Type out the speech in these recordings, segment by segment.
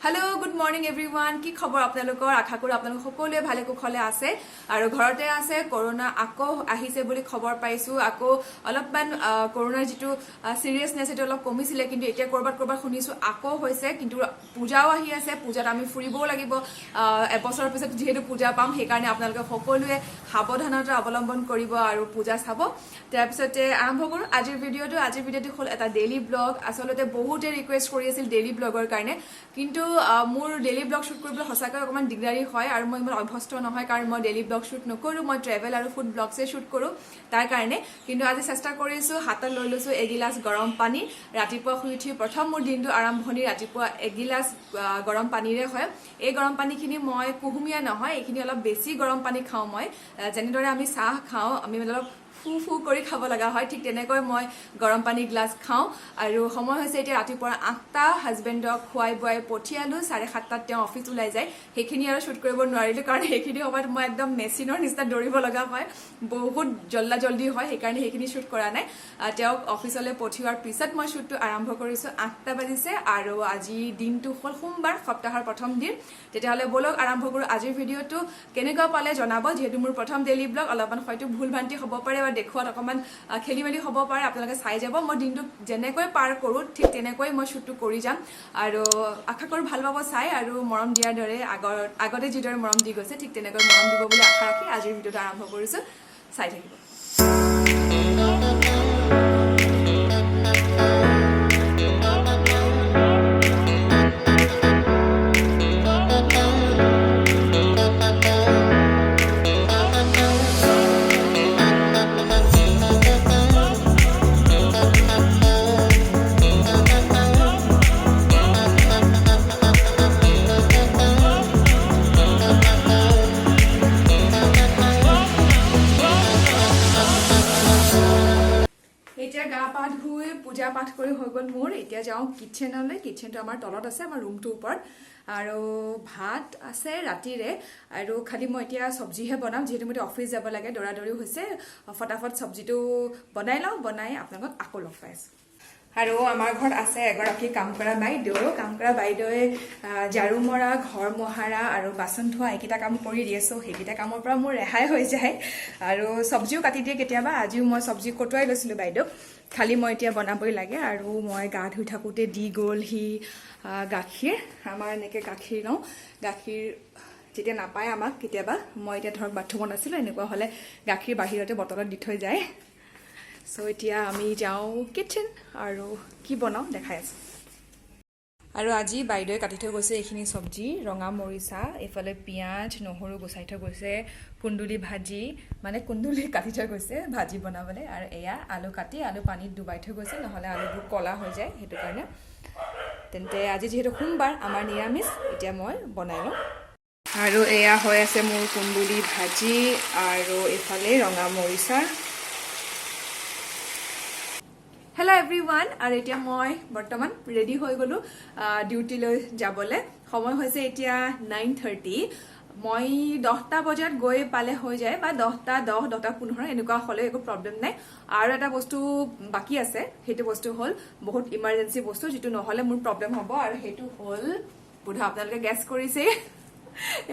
hello good morning everyone की खबर आपनलोকৰ आशा কৰো আপোনালোক সকলোৱে ভালে কুশলে আছে আৰু ঘৰতে আছে কৰোনা আকৌ আহিছে বুলি খবৰ পাইছো আকৌ অলপমান কৰোনাৰ যেটো সিৰিয়াসনেস এটো অলপ কমিছিলে কিন্তু এতিয়া কৰবাত শুনিছো আকৌ হৈছে কিন্তু পূজাও আহি আছে পূজাত আমি ফুৰিবও লাগিব এবছৰৰ পিছত যেহেতু পূজা পাম সেই কাৰণে আপোনালোকে সকলোৱে সাৱধানতা অৱলম্বন কৰিব আৰু পূজা চাব তাৰ পিছতে আৰম্ভ কৰো আজিৰ ভিডিওটো হ'ল এটা ডেইলি ব্লগ আসলতে বহুতে ৰিকুৱেষ্ট কৰি আছিল ডেইলি ব্লগৰ কাৰণে কিন্তু মোৰ ডেইলি ব্লগ শুট কৰিবলৈ হসাকৈ অকমান দিগদাৰি হয় আৰু মই ইমান অভ্যস্ত নহয় কাৰণ মই ডেইলি ব্লগ শুট নকৰো মই ট্ৰেভেল আৰু ফুড ব্লগছে শুট কৰো তাৰ কাৰণে কিন্তু আজি চেষ্টা কৰিছো হাতত লৈ লৈছো এগিলাস গৰম পানী ৰাতিপুৱা শুই উঠি প্ৰথম মোৰ দিনটো আৰম্ভণি ৰাতিপুৱা এগিলাস গৰম পানীৰে হয় এই গৰম পানীখিনি মই কুহুমিয়া নহয় এইখিনি অলপ বেছি গৰম পানী খাওঁ মই যেনেদৰে আমি চাহ খাওঁ আমি অলপ ফু কৰি খাব লগা হয় ঠিক তেনেকৈ মই গৰম পানী গ্লাস খাওঁ আৰু সময় হৈছে এতিয়া ৰাতিপুৱা 8টা হাজবেণ্ডক খুৱাই বুৱাই পঠিয়ালো 7:30টাত তেওঁ অফিচ ওলাই যায় সেইখিনি আৰু শুট কৰিব নোৱাৰিলো কাৰণ সেইখিনি সময়ত মই একদম মেচিনৰ নিচিনা দৌৰিব লগা হয় বহুত জল্দি হয় সেইকাৰণে সেইখিনি শুট কৰা নাই তেওঁক অফিচলৈ পঠিওৱাৰ পিছত মই শুটটো আৰম্ভ কৰিছো 8টা বাজিছে আৰু আজি দিনটো হ'ল সোমবাৰ সপ্তাহৰ প্ৰথম দিন তেতিয়াহলে বলক আৰম্ভ কৰো আজিৰ ভিডিওটো কেনেকুৱা পালে জনাব যেহেতু মোৰ প্ৰথম ডেইলি ব্লগ অলপমান হয়তো ভুল ভ্ৰান্তি হ'ব পাৰে দেখুৱাত অকমান খেলিমেলি হ'ব পাৰে আপোনালোকে চাই যাব মই দিনটো যেনেকৈ পাৰ কৰো ঠিক তেনেকৈ মই শুটটো কৰি যাম আৰু আশা কৰো ভাল পাব চাই আৰু মৰম দিয়াৰ দৰে আগতে যিদৰে মৰম দি গৈছে ঠিক তেনেকৈ মৰম দিব বুলি আশা ৰাখি আজিৰ ভিডিওটো আৰম্ভ কৰিছো চাই থাকিব পূজা পাঠ কৰি হৈ গল মোৰ এতিয়া যাও কিচেনলৈ কিচেনটো আমাৰ তলত আছে আমাৰ ৰুমটো ওপৰত আৰু ভাত আছে ৰাতিৰে আৰু খালি মই এতিয়া সবজিহে বনাম যেহেতু মই অফিচ যাব লাগে দৌৰাদৌৰি হৈছে ফটাফট সবজিটো বনাই লওঁ বনাই আপোনালোকক আকৌ লগ পাইছো আৰু আমাৰ ঘৰত আছে এগৰাকী কাম কৰা বাইদেৱে ঝাৰু মৰা ঘৰ মহাৰা আৰু বাচন ধোৱা এইকেইটা কাম কৰি দিয়ে সো সেইকেইটা কামৰ পৰা মোৰ ৰেহাই হৈ যায় আৰু সবজিও কাটি দিয়ে কেতিয়াবা আজিও মই সবজি কটুৱাই লৈছিলো বাইদেউ খালি মই এতিয়া বনাবই লাগে আৰু মই গা ধুই থাকোতে দি গ'ল হি গাখীৰ আমাৰ এনেকে গাখীৰ লওঁ গাখীৰ যেতিয়া নাপায় আমাক কেতিয়াবা মই এতিয়া ধৰক বাথৰুমত আছিলো এনেকুৱা হলে গাখীৰ বাহিৰতে বটলত দি থৈ যায় সো এতিয়া আমি যাওঁ কিচেন আৰু কি বনাও দেখাই আছো আৰু আজি বাইদেৱে কাটি থৈ গৈছে এইখিনি সবজি ৰঙা মৰিচা এফালে পিয়াজ নহৰু গুছাই থৈ গৈছে কুন্দুলি ভাজি মানে কুন্দুলি কাটি থৈ গৈছে ভাজি বনাবলৈ আৰু এয়া আলু কাটি আলু পানীত ডুবাই থৈ গৈছে নহলে আলুবোৰ কলা হৈ যায় হেতু কাৰণে তেন্তে আজি যেহেতু সোমবাৰ আমাৰ নিৰামিষ এতিয়া মই বনাই লওঁ আৰু এয়া হৈ আছে মোৰ কুন্দুলি ভাজি আৰু এফালে ৰঙা মৰিচা হেল্ল এভৰিৱান আৰু এতিয়া মই বৰ্তমান ৰেডি হৈ গলো ডিউটিলৈ যাবলৈ সময় হৈছে এতিয়া 9:30 মই 10টা বজাত গৈ পালে হৈ যায় বা 10টা 10:15 এনেকুৱা হলে একো প্ৰবলেম নাই আৰু এটা বস্তু বাকি আছে হেতু বস্তু হ'ল বহুত ইমাৰ্জেন্সি বস্তু যেটো নহলে মোৰ প্ৰবলেম হ'ব আৰু হেতু হ'ল বুঢ়া আপোনালোকে গেছ কৰিছে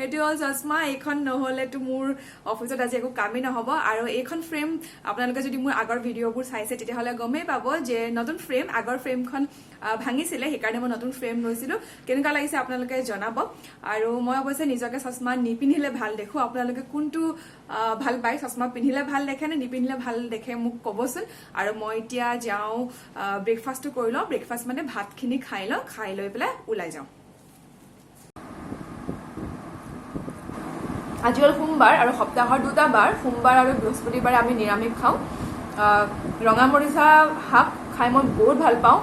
এটো হল চশমা এইখন নহলে তো মোৰ অফিসত আজি একো কামই নহব আৰু এইখন ফ্ৰেম আপোনালোকে যদি মোৰ আগৰ ভিডিওবোৰ চাইছে তেতিয়া হলে গমেই পাব যে নতুন ফ্ৰেম আগৰ ফ্ৰেমখন ভাঙিছিলে সেইকাৰণে মই নতুন ফ্ৰেম লৈছিলো কেনেকুৱা লাগিছে আপোনালোকে জনাব আৰু মই অৱশ্যে নিজকে চশমা নিপিন্ধিলে ভাল দেখো আপোনালোকে কোনটো ভাল পাই চশমা পিন্ধিলে ভাল দেখে নে নিপিন্ধিলে ভাল দেখে মোক কবচোন আৰু মই এতিয়া যাওঁ ব্ৰেকফাষ্টটো কৰি লওঁ ব্ৰেকফাষ্ট মানে ভাতখিনি খাই লৈ পেলাই ওলাই যাওঁ আজি হল সোমবাৰ আৰু সপ্তাহৰ দুটা বাৰ সোমবাৰ আৰু বৃহস্পতিবাৰে আমি নিৰামিষ খাওঁ ৰঙা মৰিচা শাক খাই মই বহুত ভাল পাওঁ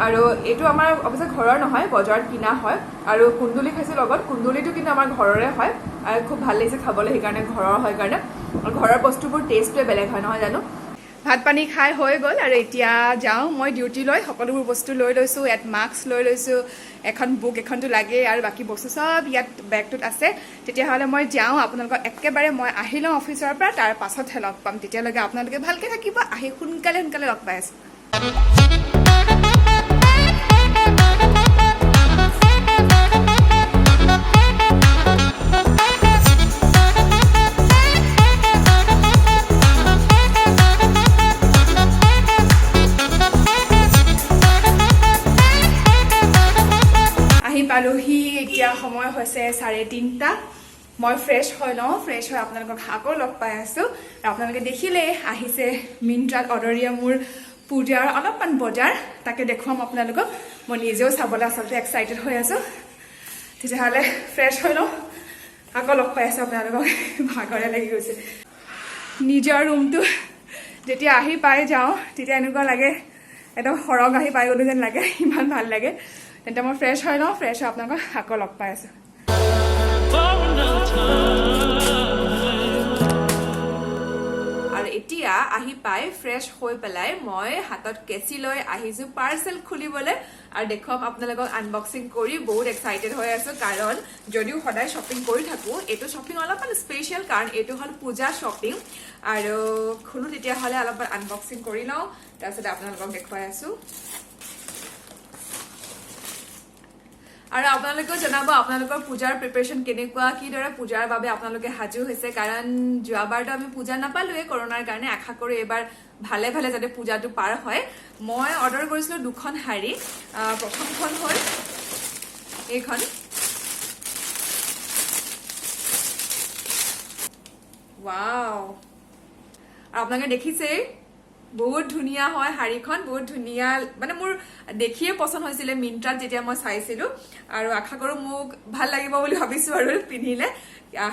আৰু এইটো আমাৰ অৱশ্যে ঘৰৰ নহয় বজাৰত কিনা হয় আৰু কুন্দুলি খাইছো লগত কুন্দুলিটো কিন্তু আমাৰ ঘৰৰে হয় আৰু খুব ভাল লাগিছে খাবলৈ সেইকাৰণে ঘৰৰ হয় কাৰণে আৰু ঘৰৰ বস্তুবোৰ টেষ্টটোৱে বেলেগ হয় নহয় জানো ভাত পানী খাই হৈ গ'ল আৰু এতিয়া যাওঁ মই ডিউটি লৈ সকলোবোৰ বস্তু লৈ লৈছো ইয়াত মাস্ক লৈ লৈছো এখন বুক এখনটো লাগে আৰু বাকি বস্তু সব ইয়াত বেগটোত আছে তেতিয়াহলে মই যাওঁ আপোনালোকক একেবাৰে মই আহি লওঁ অফিচৰ পৰা তাৰ পাছতহে লগ পাম তেতিয়ালৈকে আপোনালোকে ভালকে থাকিব আহি সোনকালে লগ পাই আছো পালোহি এতিয়া সময় হৈছে 3:30 মই ফ্ৰেছ হৈ লওঁ ফ্ৰেছ হৈ আপোনালোকক আকৌ লগ পাই আছোঁ আপোনালোকে দেখিলে আহিছে মিন্ট্ৰাত অৰ্ডাৰ দিয়া মোৰ পূজাৰ অলপমান বজাৰ তাকে দেখুৱাম আপোনালোকক মই নিজেও চাবলৈ আচলতে এক্সাইটেড হৈ আছোঁ তেতিয়াহ'লে ফ্ৰেছ হৈ লওঁ আকৌ লগ পাই আছোঁ আপোনালোকক ভাগৰে লাগি গৈছে নিজৰ ৰুমটো যেতিয়া আহি পাই যাওঁ তেতিয়া এনেকুৱা লাগে একদম সৰগ আহি পাই গ'লো যেন লাগে ইমান ভাল লাগে তেন্তে মই ফ্ৰেছ হৈ লওঁ ফ্ৰেছ হৈ আপোনালোকক আকৌ লগ পাই আছোঁ আৰু এতিয়া আহি পাই ফ্ৰেছ হৈ পেলাই মই হাতত কেঁচি লৈ আহিছোঁ পাৰ্চেল খুলিবলৈ আৰু দেখুৱাম আপোনালোকক আনবক্সিং কৰি বহুত এক্সাইটেড হৈ আছোঁ কাৰণ যদিও সদায় শ্বপিং কৰি থাকোঁ এইটো শ্বপিং অলপমান স্পেচিয়েল কাৰণ এইটো হ'ল পূজা শ্বপিং আৰু খোলোঁ তেতিয়াহ'লে অলপমান আনবক্সিং কৰি লওঁ তাৰপিছত আপোনালোকক দেখুৱাই আছোঁ আৰু আপোনালোকেও জনাব আপোনালোকৰ পূজাৰ প্ৰিপাৰেশ্যন কেনেকুৱা কিদৰে পূজাৰ বাবে আপোনালোকে সাজু হৈছে কাৰণ যোৱাবাৰতো আমি পূজা নাপালোৱে কৰোণাৰ কাৰণে আশা কৰোঁ এইবাৰ ভালে ভালে যাতে পূজাটো পাৰ হয় মই অৰ্ডাৰ কৰিছিলোঁ 2খন শাৰী প্ৰথমখন হ'ল এইখন ৱাও আৰু আপোনালোকে দেখিছেই বহুত ধুনীয়া হয় শাৰীখন বহুত ধুনীয়া মানে মোৰ দেখিয়ে পছন্দ হৈছিলে মিন্ট্ৰাত যেতিয়া মই চাইছিলোঁ আৰু আশা কৰোঁ মোক ভাল লাগিব বুলি ভাবিছোঁ আৰু পিন্ধিলে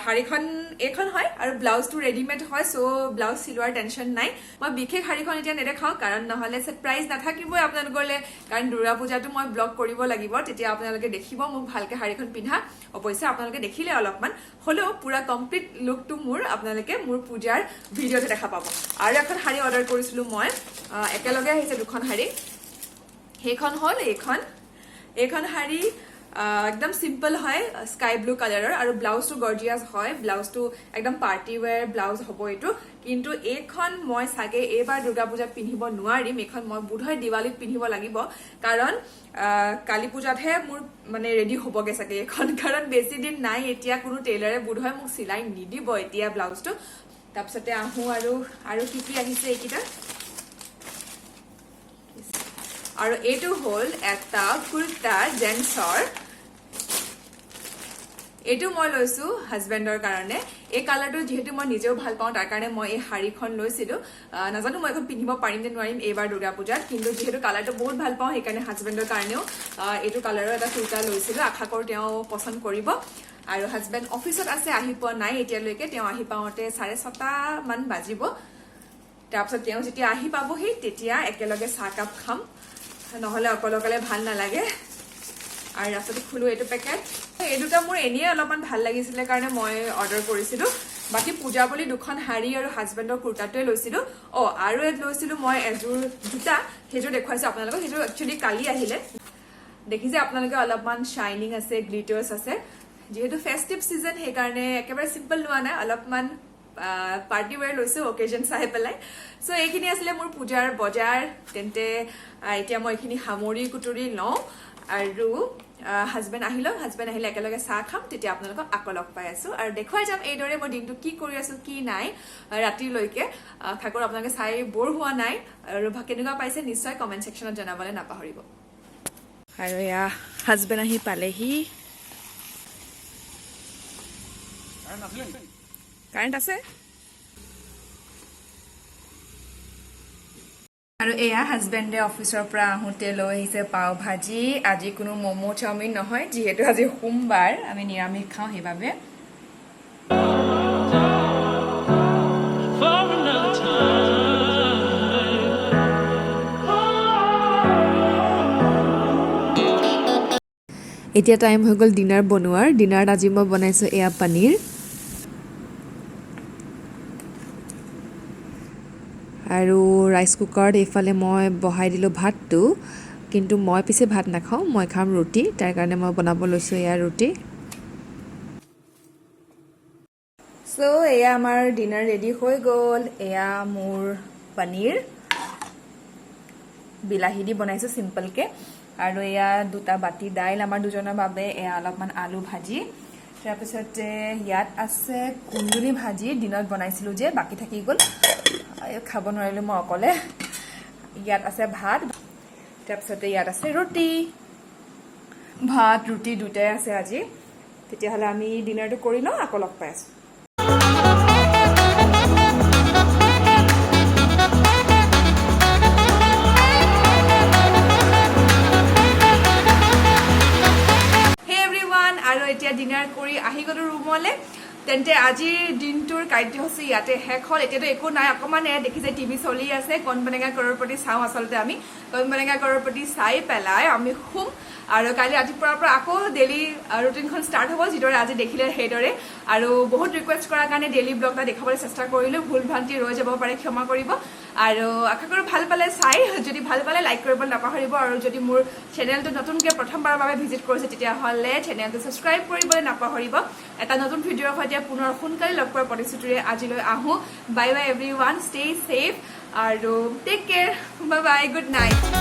শাৰীখন এইখন হয় আৰু ব্লাউজটো ৰেডিমেড হয় চ' ব্লাউজ চিলোৱাৰ টেনশ্যন নাই মই বিশেষ শাৰীখন এতিয়া নেদেখাওঁ কাৰণ নহ'লে ছাৰপ্ৰাইজ নাথাকিবই আপোনালোকলৈ কাৰণ দুৰ্গা পূজাটো মই ব্লগ কৰিব লাগিব তেতিয়া আপোনালোকে দেখিব মোক ভালকৈ শাৰীখন পিন্ধা অৱশ্যে আপোনালোকে দেখিলে অলপমান হ'লেও পুৰা কমপ্লিট লুকটো মোৰ আপোনালোকে মোৰ পূজাৰ ভিডিঅ'তে দেখা পাব আৰু এখন শাৰী অৰ্ডাৰ কৰিছিলোঁ মই একেলগে আহিছে 2খন শাৰী সেইখন হ'ল এইখন শাৰী একদম সিম্পল হয় স্কাই ব্লু কালাৰৰ আৰু ব্লাউজটো গৰ্জিয়াছ হয় ব্লাউজটো একদম পাৰ্টি ৱেৰ ব্লাউজ হ'ব এইটো কিন্তু এইখন মই চাগে এইবাৰ দুৰ্গা পূজাত পিন্ধিব নোৱাৰিম এইখন মই বোধহয় দিৱালীত পিন্ধিব লাগিব কাৰণ কালী পূজাতহে মোৰ মানে ৰেডি হ'বগে চাগে এইখন কাৰণ বেছি দিন নাই এতিয়া কোনো টেইলাৰে বোধহয় মোক চিলাই নিদিব এতিয়া ব্লাউজটো তাৰপিছতে আহোঁ আৰু কি আহিছে এইকেইটা আৰু এইটো হ'ল এটা কুৰ্তা জেন্টছৰ এইটো মই লৈছোঁ হাজবেণ্ডৰ কাৰণে এই কালাৰটো যিহেতু মই নিজেও ভাল পাওঁ তাৰ কাৰণে মই এই শাৰীখন লৈছিলোঁ নাজানো মই এখন পিন্ধিব পাৰিম নে নোৱাৰিম এইবাৰ দুৰ্গা পূজাত কিন্তু যিহেতু কালাৰটো বহুত ভাল পাওঁ সেইকাৰণে হাজবেণ্ডৰ কাৰণেও এইটো কালাৰৰ এটা কুৰ্তা লৈছিলোঁ আশা কৰোঁ তেওঁ পচন্দ কৰিব আৰু হাজবেণ্ড অফিচত আছে আহি পোৱা নাই এতিয়ালৈকে তেওঁ আহি পাওঁতে 6:30 মান বাজিব তাৰপিছত তেওঁ যেতিয়া আহি পাবহি তেতিয়া একেলগে চাহকাপ খাম নহ'লে অকলে ভাল নালাগে আৰু ৰাস্তাটো খোলো এইটো পেকেট এই দুটা মোৰ এনেই অলপমান ভাল লাগিছিলে কাৰণে মই অৰ্ডাৰ কৰিছিলোঁ বাকী পূজা বুলি 2খন শাৰী আৰু হাজবেণ্ডৰ কুৰ্তাটোৱে লৈছিলোঁ আৰু লৈছিলোঁ মই এযোৰ জোতা সেইযোৰ দেখুৱাইছোঁ আপোনালোকক সেইযোৰ একচুৱেলি কালি আহিলে দেখিছে আপোনালোকে অলপমান শ্বাইনিং আছে গ্লিটাৰ্ছ আছে যিহেতু ফেষ্টিভ ছিজন সেইকাৰণে একেবাৰে চিম্পল লোৱা নাই অলপমান পাৰ্টি ৱেৰ লৈছোঁ অকেজন চাই পেলাই চ' এইখিনি আছিলে মোৰ পূজাৰ বজাৰ তেন্তে এতিয়া মই এইখিনি সামৰি কুটুৰি লওঁ আৰু হাজবেণ্ড আহিলে একেলগে চাহ খাম তেতিয়া আপোনালোকক আকৌ লগ পাই আছোঁ আৰু দেখুৱাই যাম এইদৰে মই দিনটো কি কৰি আছোঁ কি নাই ৰাতিলৈকে আশা কৰোঁ আপোনালোকে চাই বৰ হোৱা নাই আৰু কেনেকুৱা পাইছে নিশ্চয় কমেণ্ট ছেকশ্যনত জনাবলৈ নাপাহৰিব আৰু এয়া হাজবেণ্ড আহি পালেহি কাৰেণ্ট আছে আৰু এয়া হাজবেণ্ডে অফিচৰ পৰা আহোঁতে লৈ আহিছে পাও ভাজি আজি কোনো ম'ম' চাওমিন নহয় যিহেতু আজি সোমবাৰ আমি নিৰামিষ খাওঁ সেইবাবে এতিয়া টাইম হৈ গ'ল ডিনাৰ বনোৱাৰ ডিনাৰত আজি মই বনাইছোঁ এয়া পনীৰ আৰু ৰাইচ কুকাৰত এইফালে মই বহাই দিলোঁ ভাতটো কিন্তু মই পিছে ভাত নাখাওঁ মই খাম ৰুটি তাৰ কাৰণে মই বনাব লৈছোঁ এয়া ৰুটি চ' এয়া আমাৰ ডিনাৰ ৰেডি হৈ গ'ল এয়া মোৰ পনীৰ বিলাহী দি বনাইছোঁ চিম্পলকৈ আৰু এয়া দুটা বাতি দাইল আমাৰ দুজনৰ বাবে এয়া অলপমান আলু ভাজি তাৰপিছতে ইয়াত আছে কুন্দুলি ভাজি দিনত বনাইছিলোঁ যে বাকী থাকি গ'ল খাব নোৱাৰিলোঁ মই অকলে ইয়াত আছে ভাত তাৰপিছতে ইয়াত আছে ৰুটি ভাত ৰুটি দুটাই আছে আজি তেতিয়াহ'লে আমি ডিনাৰটো কৰি লওঁ আকৌ লগ পাই আছোঁ আৰু এতিয়া ডিনাৰ কৰি আহি গলো ৰুমলে তেন্তে আজিৰ দিনটোৰ কাৰ্যসূচী ইয়াতে শেষ হ'ল এতিয়াতো একো নাই অকমান দেখিছে টিভি চলি আছে কৌন বনেগা কৰৰপতি চাওঁ আচলতে আমি কৌন বনেগা কৰৰপতি চাই পেলাই আমি শুম আৰু কালি ৰাতিপুৱাৰ পৰা আকৌ ডেইলি ৰুটিনখন ষ্টাৰ্ট হ'ব যিদৰে আজি দেখিলে সেইদৰে আৰু বহুত ৰিকুৱেষ্ট কৰাৰ কাৰণে ডেইলি ব্লগ এটা দেখাবলৈ চেষ্টা কৰিলোঁ ভুল ভ্ৰান্তি ৰৈ যাব পাৰে ক্ষমা কৰিব আৰু আশা কৰোঁ ভাল পালে চাই যদি ভাল পালে লাইক কৰিবলৈ নাপাহৰিব আৰু যদি মোৰ চেনেলটো নতুনকৈ প্ৰথমবাৰৰ বাবে ভিজিট কৰিছে তেতিয়াহ'লে চেনেলটো ছাবস্ক্ৰাইব কৰিবলৈ নাপাহৰিব এটা নতুন ভিডিঅ'ৰ সৈতে পুনৰ সোনকালে লগ পোৱাৰ প্ৰতিশ্ৰুতিৰে আজিলৈ আহোঁ bye bye everyone stay safe আৰু take care bye bye good night